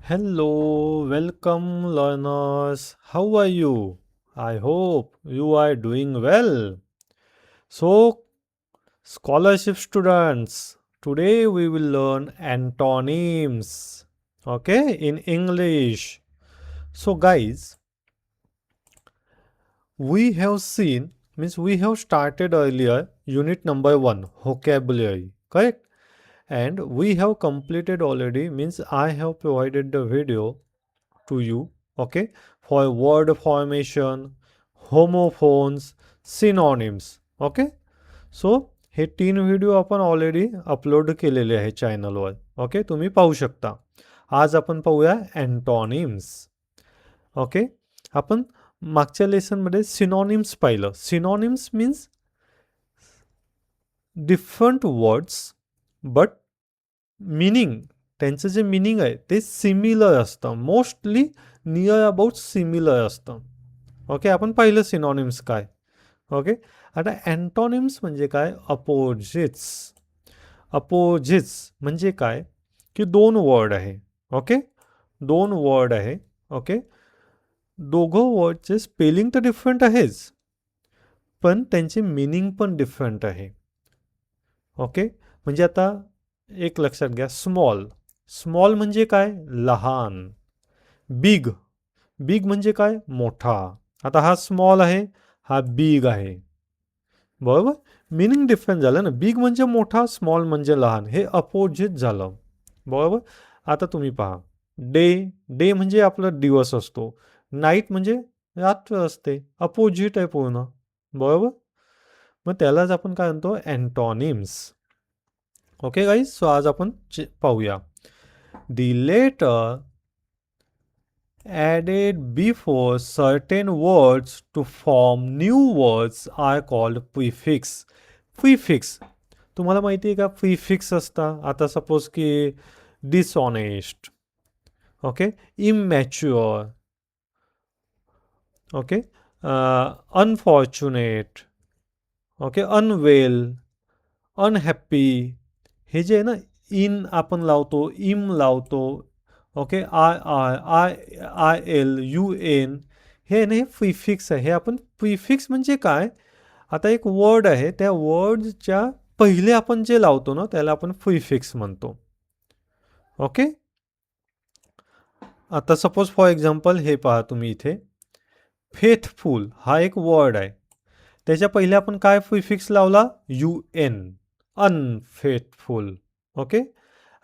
Hello, welcome learners. How are you? I hope you are doing well. So, scholarship students, today we will learn antonyms. Okay, in English. So, guys, we have seen, means we have started earlier unit number 1, vocabulary, correct? And we have completed already, means I have provided the video to you, okay, for word formation, homophones, synonyms, okay. So हे 3 video आपण already upload केलेले आहे चॅनलवर, okay, तुम्ही पाहू शकता. आज आपण पाहूया अँटॉनिम्स. ओके, आपण मागच्या लेसनमध्ये सिनॉनिम्स पाहिलं. Synonyms means different words but meaning, त्यांचं जे मीनिंग आहे ते सिमिलर असतं, मोस्टली नियर अबाउट सिमिलर असतं. ओके, आपण पाहिलं सिनॉनिम्स काय. ओके, आता अँटॉनिम्स म्हणजे काय? अपोजिट्स. अपोजिट्स म्हणजे काय की 2 वर्ड आहे. ओके, 2 वर्ड आहे. ओके, दोघं वर्डचे स्पेलिंग तर डिफरंट आहेच, पण त्यांचे मीनिंग पण डिफरंट आहे. ओके, म्हणजे आता एक लक्षात घ्या, स्मॉल. स्मॉल म्हणजे काय? लहान. बिग. बिग म्हणजे काय? मोठा. आता हा स्मॉल आहे, हा बिग आहे. बरोबर, मीनिंग डिफरंट झालं ना. बिग म्हणजे मोठा, स्मॉल म्हणजे लहान, हे अपोजिट झालं. बरोबर. आता तुम्ही पहा, डे. डे म्हणजे आपला दिवस असतो. नाईट म्हणजे रात्र असते. अपोजिट आहे पूर्ण. बरोबर, मग त्यालाच आपण काय म्हणतो? अँटॉनिम्स. ओके गाईज, सो आज आपण पाहूया. The letter added before certain words to form new words are called prefix. Prefix, तुम्हाला माहिती आहे का प्रीफिक्स असतं? आता सपोज की dishonest, okay, immature, okay, unfortunate, okay, unwell, unhappy. हे जे आहे ना, इन आपण लावतो, इम लावतो, okay, I I I I L U N, हे ना, हे प्रीफिक्स आहे. हे आपण प्रीफिक्स म्हणजे काय? आता एक वर्ड आहे, त्या वर्डच्या पहिले आपण जे लावतो ना, त्याला आपण प्रीफिक्स म्हणतो. ओके, आता सपोज फॉर एक्झाम्पल हे पहा तुम्ही इथे, फेथफुल हा एक वर्ड आहे, त्याच्या पहिले आपण काय प्रीफिक्स लावला? U N, unfaithful. ओके,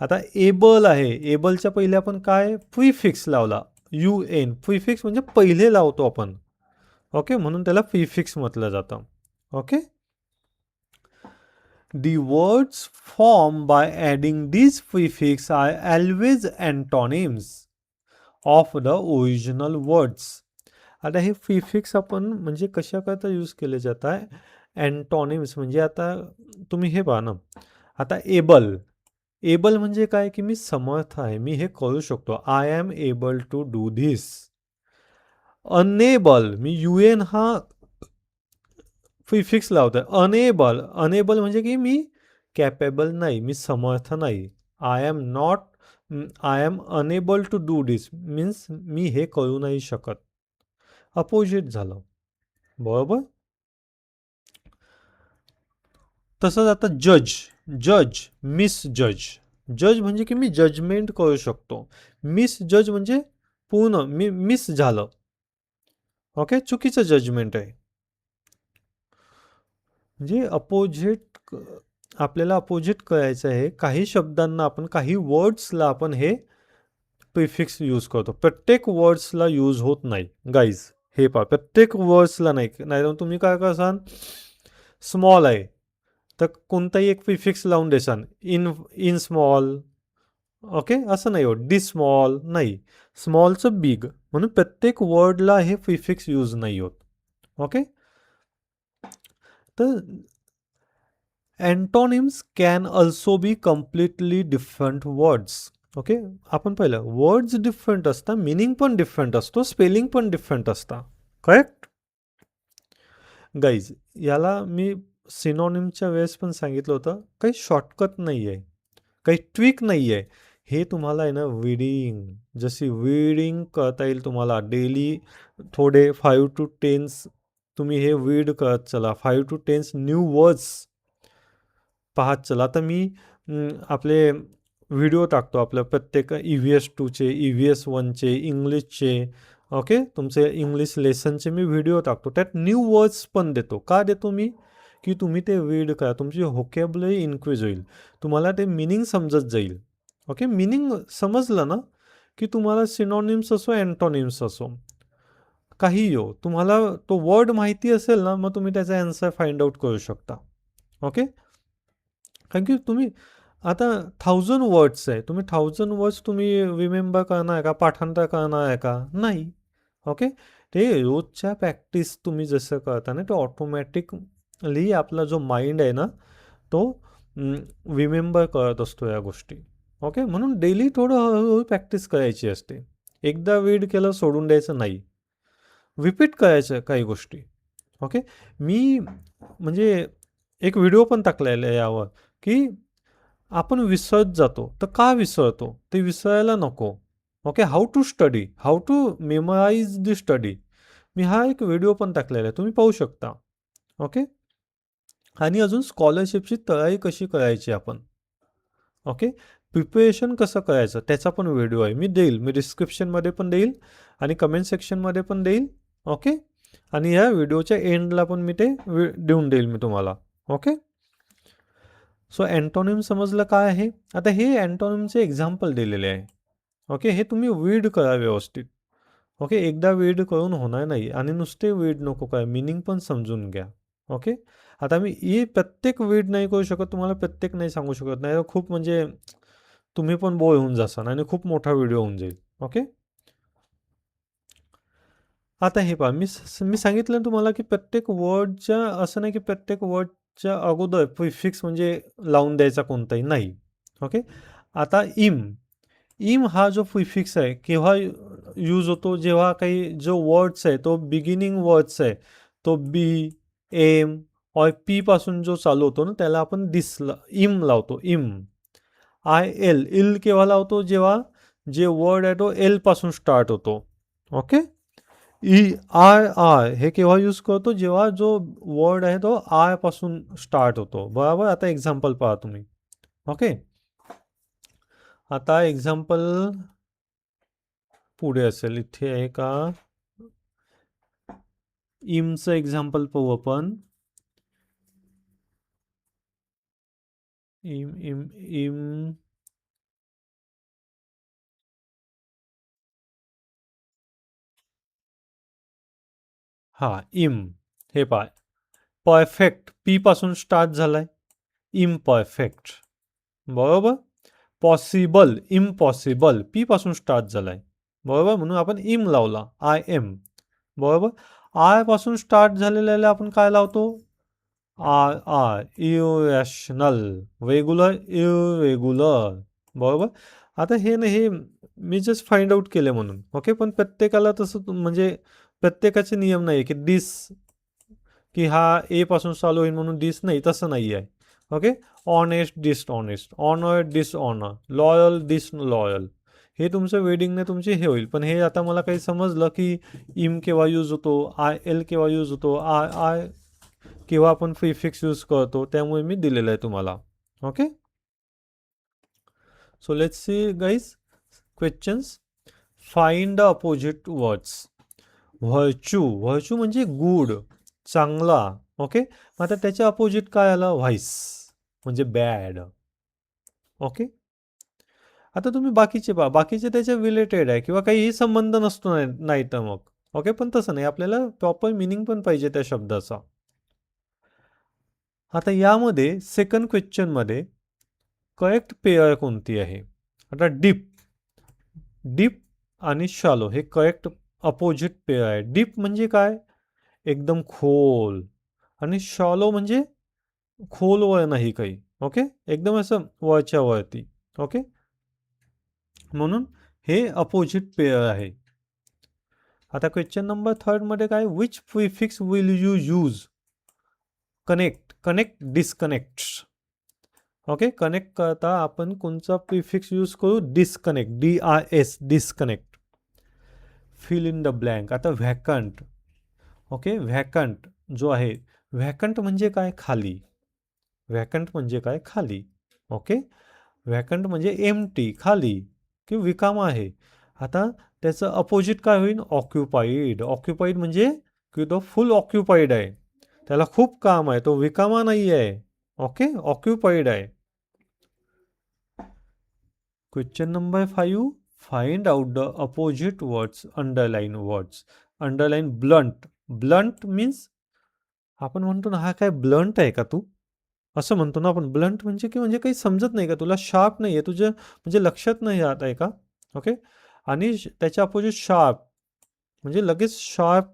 आता एबल आहे, एबलच्या पहिले आपण काय प्रीफिक्स लावला? U N. प्रीफिक्स म्हणजे पहिले लावतो आपण. ओके, म्हणून त्याला प्रीफिक्स म्हटलं जातं. Okay, the words formed by adding these prefix are always antonyms of the original words. आता हे प्रीफिक्स आपण म्हणजे कशाकरता यूज केले जात आहे? अँटॉनिम्स म्हणजे आता तुम्ही हे पहा ना, आता एबल. एबल म्हणजे काय? की मी समर्थ आहे, मी हे करू शकतो. I am able to do this. Unable, मी यू एन हा प्रीफिक्स लावतोय. अनेबल, अनेबल म्हणजे की मी कॅपेबल नाही, मी समर्थ नाही. I am not, I am unable to do this means मी हे करू नाही शकत. अपोजिट झालं. बरोबर. तसंच आता जज. जज, मिस जज. जज म्हणजे की मी जजमेंट करू शकतो. मिस जज म्हणजे पूर्ण मी मिस झालं. ओके, चुकीचं जजमेंट आहे. म्हणजे अपोजिट, आपल्याला अपोजिट करायचं आहे. काही शब्दांना आपण, काही वर्ड्सला आपण हे प्रिफिक्स यूज करतो. प्रत्येक वर्ड्सला यूज होत नाही गाईज. हे पहा, प्रत्येक वर्ड्सला नाही. नाही तुम्ही काय करसान, स्मॉल आहे तर कोणताही एक प्रिफिक्स लावून देसान, इन इन स्मॉल. ओके, असं नाही होत. डी स्मॉल नाही, स्मॉलचं बिग, म्हणून प्रत्येक वर्डला हे प्रिफिक्स यूज नाही होत. ओके, तर antonyms can also be completely different words. Okay, आपण पाहिलं वर्ड्स डिफरंट असतात, मिनिंग पण डिफरंट असतो, स्पेलिंग पण डिफरंट असतं. करेक्ट गाईज, याला मी सिनॉनिमच्या वेळेस पण सांगितलं होतं, काही शॉर्टकट नाही आहे, काही ट्विक नाही आहे. हे तुम्हाला आहे ना रीडिंग, जशी रीडिंग करता येईल तुम्हाला डेली थोडे 5 to 10 तुम्ही हे रीड करत चला. 5 to 10 न्यू वर्ड्स पाहत चला. आता मी आपले व्हिडिओ टाकतो आपल्या प्रत्येक EVS2चे, EVS1चे, इंग्लिशचे, ओके. तुमचे इंग्लिश लेसनचे मी व्हिडिओ टाकतो. त्यात न्यू वर्ड्स पण देतो. का देतो मी? की तुम्ही ते रीड करा. तुमची व्होकॅब्युलरी इन्क्रीज होईल. तुम्हाला ते मीनिंग समजत जाईल. ओके. मीनिंग समजलं ना, की तुम्हाला सिनॉनिम्स असो, अँटोनिम्स असो, काहीही हो, तुम्हाला तो वर्ड माहिती असेल ना, मग तुम्ही त्याचा ॲन्सर फाइंड आउट करू शकता. ओके. कारण की तुम्ही आता 1000 वर्ड्स आहे. तुम्ही 1000 वर्ड्स तुम्ही रिमेंबर करणार आहे का? पाठांतर करणार आहे का? नाही. ओके. ते रोजच्या प्रॅक्टिस तुम्ही जसं करता ना, ते ऑटोमॅटिकली आपला जो माइंड आहे ना, तो रिमेंबर करत असतो या गोष्टी. ओके. म्हणून डेली थोडं हळूहळू प्रॅक्टिस करायची असते. एकदा रीड केलं सोडून द्यायचं नाही. रिपीट करायचं काही गोष्टी. ओके. मी म्हणजे एक व्हिडिओ पण टाकलेला आहे यावर, की आपण विसरत जातो. तर का विसरतो? ते विसरायला नको. Okay. How to study, how to memorize the study. मी हा एक व्हिडिओ पण टाकलेला आहे. तुम्ही पाहू शकता. ओके. आणि अजून स्कॉलरशिपची तयारी कशी करायची आपण. ओके. प्रिपरेशन कसं करायचं त्याचा पण व्हिडिओ आहे. मी देईल. मी डिस्क्रिप्शनमध्ये पण देईल आणि कमेंट सेक्शनमध्ये पण देईल. ओके. आणि या व्हिडिओच्या एंडला पण मी ते देऊन देईल मी तुम्हाला. ओके. सो अँटोनिम समजलं काय आहे? आता हे अँटोनिमचे एक्झाम्पल दिलेले आहे. ओके. हे तुम्ही रीड करा व्यवस्थित. ओके. एकदा रीड करून होणार नाही आणि नुसते रीड नको करा. मीनिंग पण समजून घ्या. ओके. आता मी ही प्रत्येक रीड नाही करू शकत. तुम्हाला प्रत्येक नाही सांगू शकत. नाही खूप म्हणजे तुम्ही पण बोर होऊन जासाल आणि खूप मोठा व्हिडिओ होऊन जाईल. ओके. आता हे पहा मी सांगितलं ना तुम्हाला की प्रत्येक वर्डच्या असं नाही की प्रत्येक वर्डच्या अगोदर प्रिफिक्स म्हणजे लावून द्यायचा कोणताही नाही. ओके. आता इम हा जो प्रिफिक्स आहे केव्हा यूज होतो जेव्हा काही जो वर्ड्स आहे तो बिगिनिंग वर्ड्स आहे तो बी एम और पी पासून जो चालू होतो ना त्याला आपण इम लावतो. इल केव्हा लावतो जेव्हा जे वर्ड आहे तो एल पासून स्टार्ट होतो. ओके. आय आय हे केव्हा यूज करतो जेव्हा जो वर्ड आहे तो आय पासून स्टार्ट होतो. बरोबर. आता एक्झाम्पल पहा तुम्ही. ओके. आता एक्झाम्पल पुढे असेल इथे आहे का इमचं एक्झाम्पल पाहू आपण. इम इम इम हा इम हे पाय परफेक्ट पी पासून स्टार्ट झालाय. इम्परफेक्ट. बरोबर. पॉसिबल इम्पॉसिबल पी पासून स्टार्ट झालाय. बरोबर. म्हणून आपण इम लावला. I M. बरोबर. आय पासून स्टार्ट झालेल्याला आपण काय लावतो. I I irrational. Regular irregular. बरोबर. आता हे ना हे मी जस्ट फाइंड आउट केले म्हणून. ओके. पण प्रत्येकाला तसं म्हणजे प्रत्येकाचे नियम नाही की की हा ए पासून चालू होईल म्हणून नाही तसं नाही आहे. Okay. Honest dishonest honour dishonour loyal disloyal हे तुमचं वेडिंगने तुमचे हे होईल. पण हे आता मला काही समजलं की इम केव्हा यूज होतो आय एल केव्हा यूज होतो आय आय केव्हा आपण प्रिफिक्स यूज करतो त्यामुळे मी दिलेलं आहे तुम्हाला. Okay. So let's see guys questions. Find the opposite words. Virtue म्हणजे गुड चांगला. ओके. आता त्याच्या अपोजिट काय आलं व्हाईस म्हणजे बॅड. ओके. आता तुम्ही बाकीचे पहा बाकीचे त्याच्या रिलेटेड आहे किंवा काहीही संबंध नसतो नाही तर मग. ओके. पण तसं नाही आपल्याला प्रॉपर मिनिंग पण पाहिजे त्या शब्दाचा. आता यामध्ये सेकंड क्वेश्चनमध्ये करेक्ट पेअर कोणती आहे. आता डीप आणि शालो हे करेक्ट अपोजिट पेअर आहे. डीप म्हणजे काय एकदम खोल आणि शॉलो म्हणजे खोलवर नाही काही. ओके. एकदम असं वरच्या वरती. ओके. म्हणून हे अपोजिट पेअर आहे. आता क्वेश्चन नंबर 3 मध्ये काय which prefix will you use connect disconnect. Okay, connect करता आपण कोणचा प्रिफिक्स यूज करू? Disconnect, DIS, disconnect. Fill in the blank. आता व्हॅकंट. ओके, व्हॅकंट जो आहे, व्हॅकंट म्हणजे काय? खाली. व्हॅकंट म्हणजे काय? खाली. ओके, व्हॅकंट म्हणजे एम्प्टी, खाली किंवा रिकामा आहे. आता त्याचं अपोजिट काय होईल? ऑक्युपाईड. ऑक्युपाईड म्हणजे की तो फुल ऑक्युपाईड आहे, त्याला खूप काम आहे, तो रिकामा नाही आहे. ओके, ऑक्युपाईड आहे. Question number 5. Find out the opposite words, underline words. Underline blunt. Blunt means आपण म्हणतो ना, हा काय ब्लंट आहे का तू? असं म्हणतो ना आपण. ब्लंट म्हणजे की म्हणजे काही समजत नाही का तुला? शार्प नाही आहे तुझ्या, म्हणजे लक्षात नाही राहत आहे का? ओके, आणि त्याच्या अपोजिट शार्प म्हणजे लगेच शार्प.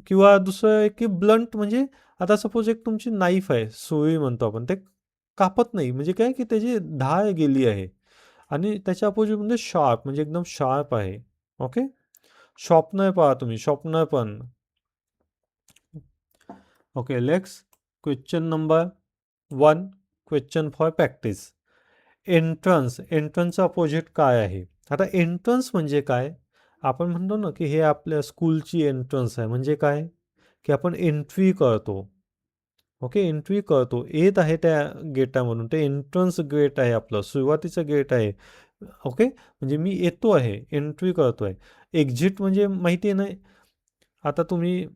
किंवा दुसरं आहे की ब्लंट म्हणजे, आता सपोज एक तुमची नाईफ आहे, सुई म्हणतो आपण, ते कापत नाही म्हणजे काय की त्याची ढाळ गेली आहे. आणि त्याच्या अपोजिट म्हणजे शार्प म्हणजे एकदम शार्प आहे. ओके, शॉर्पनर पहा तुम्ही, शॉर्पनर पण. Okay, let's question number 1. Question for practice. Entrance. एंट्रन्सचं अपोजिट काय आहे? आता एंट्रन्स म्हणजे काय? आपण म्हणतो ना की हे आपल्या स्कूलची एंट्रन्स आहे. म्हणजे काय? की आपण एंट्री करतो. ओके, एंट्री करतो. येत आहे त्या गेटामधून. ते एंट्रन्स गेट आहे आपलं, सुरुवातीचं गेट आहे. ओके, म्हणजे मी येतो आहे, एंट्री करतो आहे. एक्झिट म्हणजे माहिती आहे ना, आता तुम्ही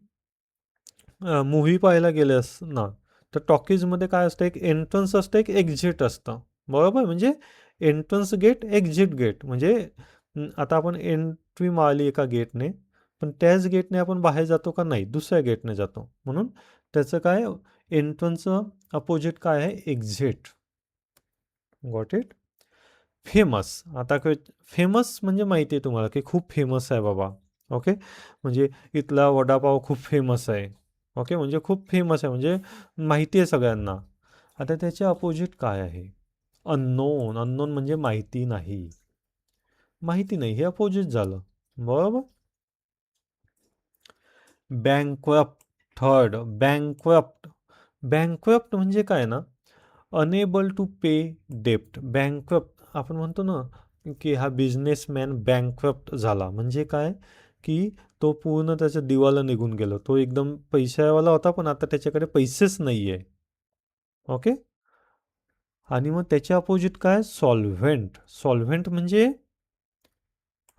मूव्ही पाहायला गेलेस ना, तर टॉकीजमध्ये काय असतं? एक एंट्रन्स असतं, एक एक्झिट असतं. बरोबर? म्हणजे एंट्रन्स गेट, एक्झिट गेट. म्हणजे आता आपण एंट्री मारली एका गेटने, पण त्याच गेटने आपण बाहेर जातो का? नाही, दुसऱ्या गेटने जातो. म्हणून त्याचं काय, एंट्रन्सचं अपोजिट काय आहे? एक्झिट. Got it? फेमस. आता फेमस म्हणजे माहिती आहे तुम्हाला की खूप फेमस आहे बाबा. ओके, म्हणजे इथला वडापाव खूप फेमस आहे. ओके, म्हणजे खूप फेमस आहे म्हणजे माहिती आहे सगळ्यांना. आता त्याचे अपोजिट काय आहे? अननोन. अननोन म्हणजे माहिती नाही. माहिती नाही, हे अपोजिट झालं. बरोबर. बँकरप्ट. Third, bankrupt. बँकरप्ट म्हणजे काय ना, अनेबल टू पे डेप्ट. बँकरप्ट आपण म्हणतो ना की हा बिझनेसमॅन बँकरप्ट झाला. म्हणजे काय की तो पूर्ण त्याचं दिवाला निघून गेलो. तो एकदम पैशावाला होता, पण आता त्याच्याकडे पैसेच नाही आहे. ओके, आणि मग त्याच्या अपोजिट काय? सॉल्व्हेंट. सॉल्व्हेंट म्हणजे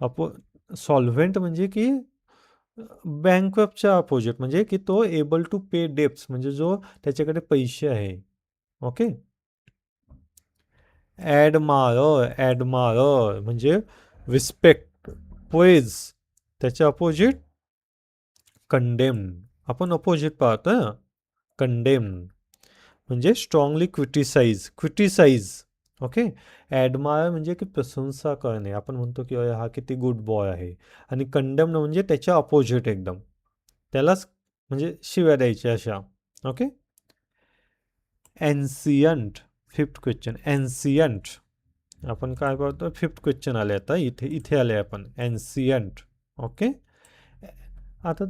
अपो सॉल्व्हेंट म्हणजे की बँकरप्टच्या अपोजिट म्हणजे की तो एबल टू पे डेप्ट्स म्हणजे जो त्याच्याकडे पैसे आहे. Okay, admire. ॲडमायर म्हणजे रिस्पेक्ट, प्रेज. त्याच्या अपोजिट कंडेम. आपण अपोजिट पाहतो, कंडेम म्हणजे strongly criticise. Criticise. Okay, admire म्हणजे की प्रशंसा करणे. आपण म्हणतो की अरे हा किती गुड बॉय आहे. आणि कंडेम म्हणजे त्याच्या अपोजिट एकदम, त्यालाच म्हणजे शिव्या द्यायच्या अशा. Okay, ancient. Fifth question, ancient. आपण काय पाहतो? फिफ्थ क्वेश्चन आले आता, इथे इथे आले आपण. एन्सियंट. ओके, आता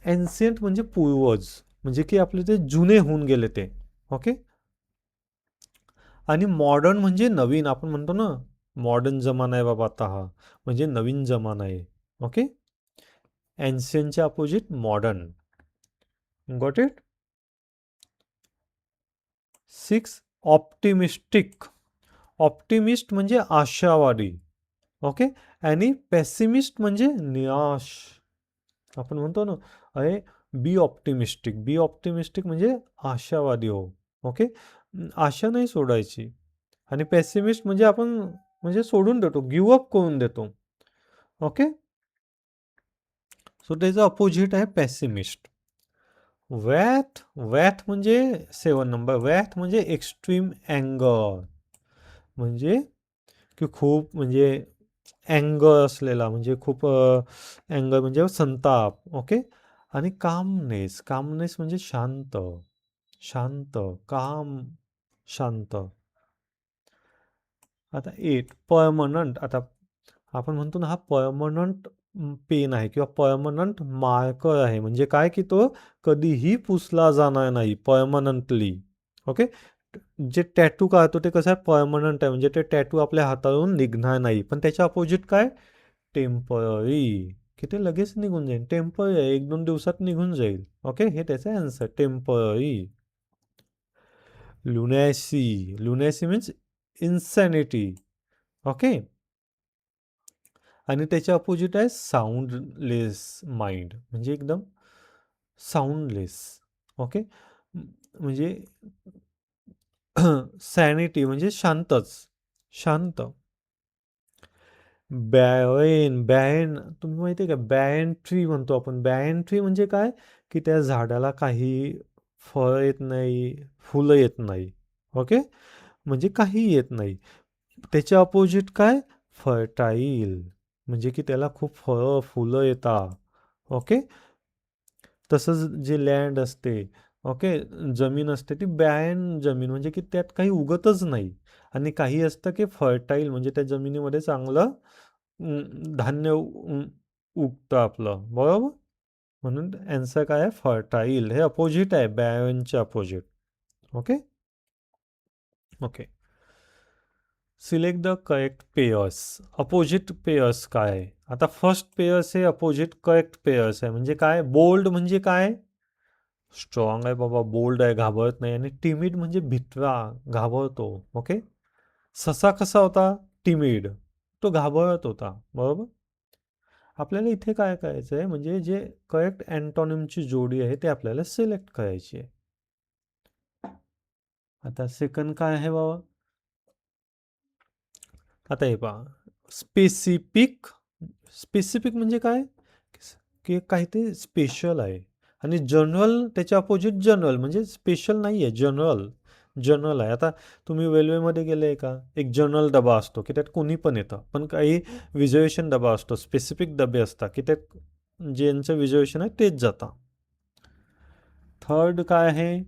एन्सियंट म्हणजे पूर्वज, म्हणजे की आपले ते जुने होऊन गेले ते. ओके, आणि मॉडर्न म्हणजे नवीन. आपण म्हणतो ना मॉडर्न जमाना आहे बाबा आता हा, म्हणजे नवीन जमाना आहे. ओके, एन्शियनच्या opposite modern. Got it? 6. Optimistic. Optimist म्हणजे आशावादी. ओके, आणि पेसिमिस्ट म्हणजे निराश. आपण म्हणतो ना, अरे बी ऑप्टिमिस्टिक. बी ऑप्टिमिस्टिक म्हणजे आशावादी हो. ओके, आशा नाही सोडायची. आणि पेसिमिस्ट म्हणजे आपण म्हणजे सोडून देतो, गिव्ह अप करून देतो. ओके, सो त्याचं अपोजिट आहे पेसिमिस्ट. वॅथ. वॅथ म्हणजे 7 नंबर. वॅथ म्हणजे एक्स्ट्रीम अँगर. म्हणजे की खूप म्हणजे अँगर असलेला, म्हणजे खूप अँगर म्हणजे संताप. ओके, आणि कामनेस. कामनेस म्हणजे शांत. शांत, काम, शांत. आता 8. परमनंट. आता आपण म्हणतो ना, हा परमनंट पेन आहे किंवा परमनंट मार्कर आहे. म्हणजे काय की तो कधीही पुसला जाणार नाही, परमनंटली. ओके, जे टॅटू काढतो ते कसं आहे, परमनंट आहे, म्हणजे ते टॅटू आपल्या हातावरून निघणार नाही. पण त्याच्या अपोजिट काय, टेम्पररी, की ते लगेच निघून जाईल. टेम्पररी आहे, 1-2 दिवसात निघून जाईल. ओके, हे त्याचं आन्सर, टेम्पररी. लुनॅसी, लुनॅसी मीन्स इन्सॅनिटी. ओके, आणि त्याच्या अपोजिट आहे साऊंडलेस माइंड, म्हणजे एकदम साऊंडलेस. ओके, म्हणजे सॅनिटी म्हणजे शांतच, शांत. बॅरेन तुम्ही माहिती आहे का, बॅरेन ट्री म्हणतो आपण. बॅरेन ट्री म्हणजे काय, की त्या झाडाला काही फळ येत नाही, फुलं येत नाही. ओके, म्हणजे काही येत नाही. त्याच्या अपोजिट काय, फर्टाईल, म्हणजे की त्याला खूप फळं फुलं येतात. ओके, तसंच जे लँड असते, ओके, जमीन असते ती बॅन जमीन, म्हणजे की त्यात काही उगतच नाही. आणि काही असतं की फर्टाईल, म्हणजे त्या जमिनीमध्ये चांगलं धान्य उगतं आपलं, बरोबर. म्हणून आन्सर काय आहे, फर्टाईल. हे अपोजिट आहे, बॅरनच्या opposite. Okay, okay. Select the correct pairs. Opposite pairs काय आहे, आता फर्स्ट पेयर्स हे अपोजिट करेक्ट पेयर्स आहे. म्हणजे काय, बोल्ड म्हणजे काय, स्ट्रॉंग आहे बाबा, बोल्ड आहे, घाबरत नाही. आणि टिमिड म्हणजे भित्रा, घाबरतो. ओके, ससा कसा होता, टिमिड, तो घाबरत होता, बरोबर. आपल्याला इथे काय करायचं आहे, म्हणजे जे करेक्ट अँटोनिमची जोडी आहे ते आपल्याला सिलेक्ट करायची आहे. आता सेकंड काय आहे बाबा, आता हे पहा, स्पेसिफिक. स्पेसिफिक म्हणजे काय, की काहीतरी स्पेशल आहे. आणि जनरल त्याच्या अपोजिट जनरल, म्हणजे स्पेशल नाही आहे, जनरल. जनरल आहे. आता तुम्ही रेल्वेमध्ये गेले का, एक जनरल डबा असतो की त्यात कोणी पण येतं, पण काही रिझर्वेशन डबा असतो, स्पेसिफिक डबे असतात की त्यात ज्यांचं रिझर्वेशन आहे तेच जातात. थर्ड काय आहे,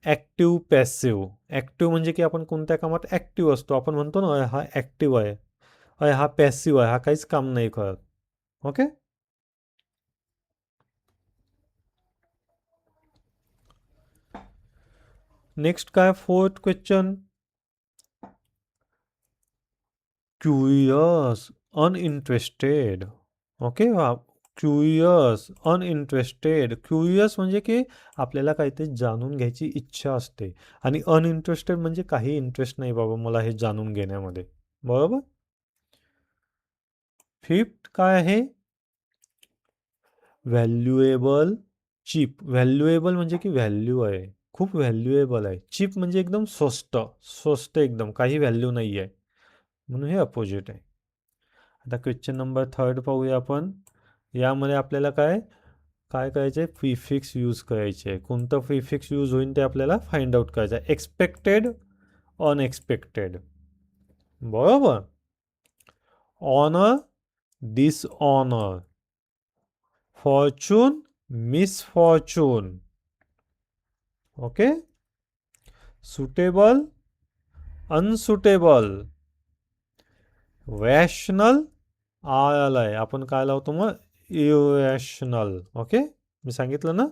ॲक्टिव्ह पॅसिव्ह. ॲक्टिव्ह म्हणजे की आपण कोणत्या कामात ॲक्टिव्ह असतो, आपण म्हणतो ना, हा ॲक्टिव्ह आहे, हा पॅसिव्ह आहे, हा काहीच काम नाही करत. ओके, नेक्स्ट काय, fourth question, curious, uninterested. Okay, curious, uninterested. Curious म्हणजे की आपल्याला काहीतरी जाणून घ्यायची इच्छा असते. आणि अनइंटरेस्टेड म्हणजे काही इंटरेस्ट नाही बाबा मला हे जाणून घेण्यामध्ये, बरोबर. फिफ्थ काय आहे, व्हॅल्युएबल, चीप. व्हॅल्युएबल म्हणजे की व्हॅल्यू आहे, खूप व्हॅल्युएबल आहे. चीप म्हणजे एकदम स्वस्त, स्वस्त एकदम, काही व्हॅल्यू नाही आहे, म्हणून हे अपोजिट आहे. आता क्वेश्चन नंबर थर्ड पाहूया आपण. यामध्ये आपल्याला काय काय करायचं आहे, प्रिफिक्स यूज करायचे आहे. कोणतं प्रिफिक्स यूज होईल ते आपल्याला फाइंड आउट करायचं आहे. एक्सपेक्टेड, अनएक्सपेक्टेड, बरोबर. Honour, dishonour, fortune, misfortune. Okay, suitable, unsuitable, rational, R आहे, आपण काय लावतो मग, इरॅशनल. ओके, मी सांगितलं ना,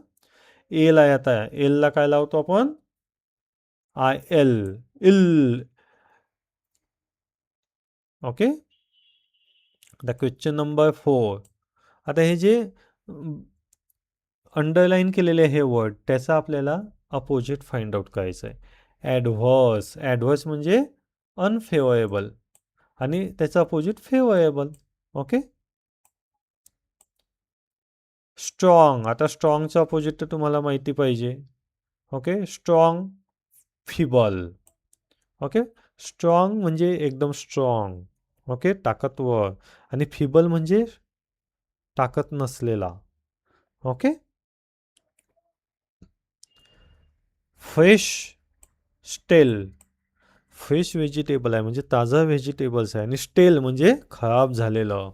एल आहे. आता एलला काय लावतो आपण, आय एल, इल. ओके, आता क्वेश्चन नंबर 4. आता हे जे अंडरलाईन केलेले हे वर्ड, त्याचा आपल्याला अपोजिट फाइंड आउट करायचं आहे. ॲडव्हर्स, ॲडव्हर्स म्हणजे अनफेवरेबल, आणि त्याचं अपोजिट फेवरेबल. Okay, strong. आता स्ट्रॉंगचं अपोजिट तर तुम्हाला माहिती पाहिजे. Okay, strong, feeble. Okay, strong म्हणजे एकदम स्ट्रॉंग, ओके, ताकदवर. आणि फिबल म्हणजे ताकद नसलेला. ओके, फ्रेश, स्टेल. फ्रेश व्हेजिटेबल आहे म्हणजे ताजं व्हेजिटेबल्स आहे, आणि स्टेल म्हणजे खराब झालेलं.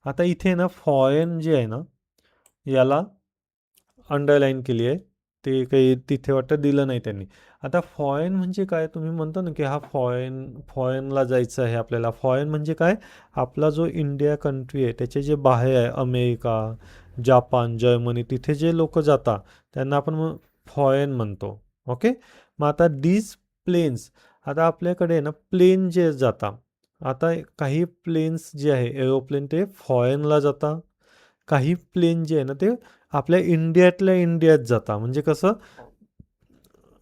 आता इथे ना फॉरेन जे आहे ना, याला अंडरलाईन केली आहे, ते काही तिथे वाटतं दिलं नाही त्यांनी. आता फॉरेन म्हणजे काय, तुम्ही म्हणता ना की हा फॉरेनला जायचं आहे आपल्याला. फॉरेन म्हणजे काय, आपला जो इंडिया कंट्री आहे त्याचे जे बाहेर आहे, अमेरिका, जापान, जर्मनी, तिथे जे लोक जातात त्यांना आपण फॉरेन म्हणतो. ओके. मग आता डीज प्लेन्स, आता आपल्याकडे ना प्लेन जे जाता, आता काही प्लेन्स जे आहे एरोप्लेन ते फॉरेनला जाता, काही प्लेन जे आहे ना ते आपल्या इंडियातल्या इंडियात जाता. म्हणजे कसं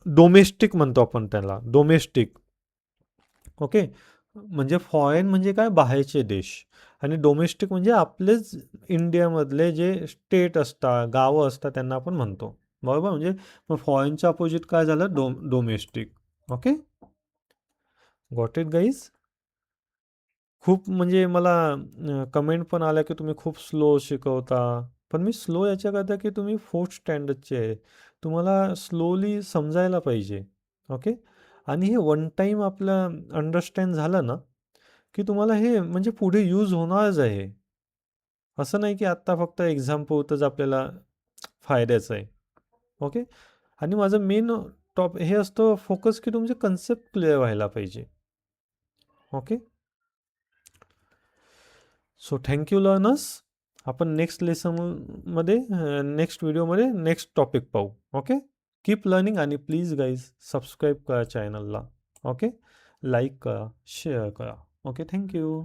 डोमेस्टिक म्हणतो आपण त्याला, डोमेस्टिक. ओके. म्हणजे फॉरेन म्हणजे काय, बाहेरचे देश, आणि डोमेस्टिक म्हणजे आपलेच इंडियामधले जे स्टेट असतात, गावं असतात, त्यांना आपण म्हणतो. बरोबर. म्हणजे मग फॉरेनच्या अपोजिट काय झालं, domestic. Okay. Got it guys. खूप म्हणजे मला कमेंट पण आल्या की तुम्ही खूप स्लो शिकवता. पण मी स्लो याच्याकरता की तुम्ही फोर्थ स्टँडर्डचे आहे. तुम्हाला स्लोली समजायला पाहिजे. ओके. आणि हे वन टाईम आपलं अंडरस्टँड झालं ना, की तुम्हाला हे म्हणजे पुढे यूज होणारच आहे. असं नाही की आत्ता फक्त एक्झाम पुरतंच आपल्याला फायद्याचं आहे. ओके. आणि माझं मेन हे असतं फोकस की तुमचे कन्सेप्ट क्लिअर व्हायला पाहिजे. Okay. So thank you learners. आपण नेक्स्ट लेसनमध्ये, नेक्स्ट व्हिडिओमध्ये नेक्स्ट टॉपिक पाहू. ओके. कीप लर्निंग आणि प्लीज गाईज सबस्क्राईब करा चॅनलला. ओके. लाईक करा, शेअर करा. ओके. Thank you.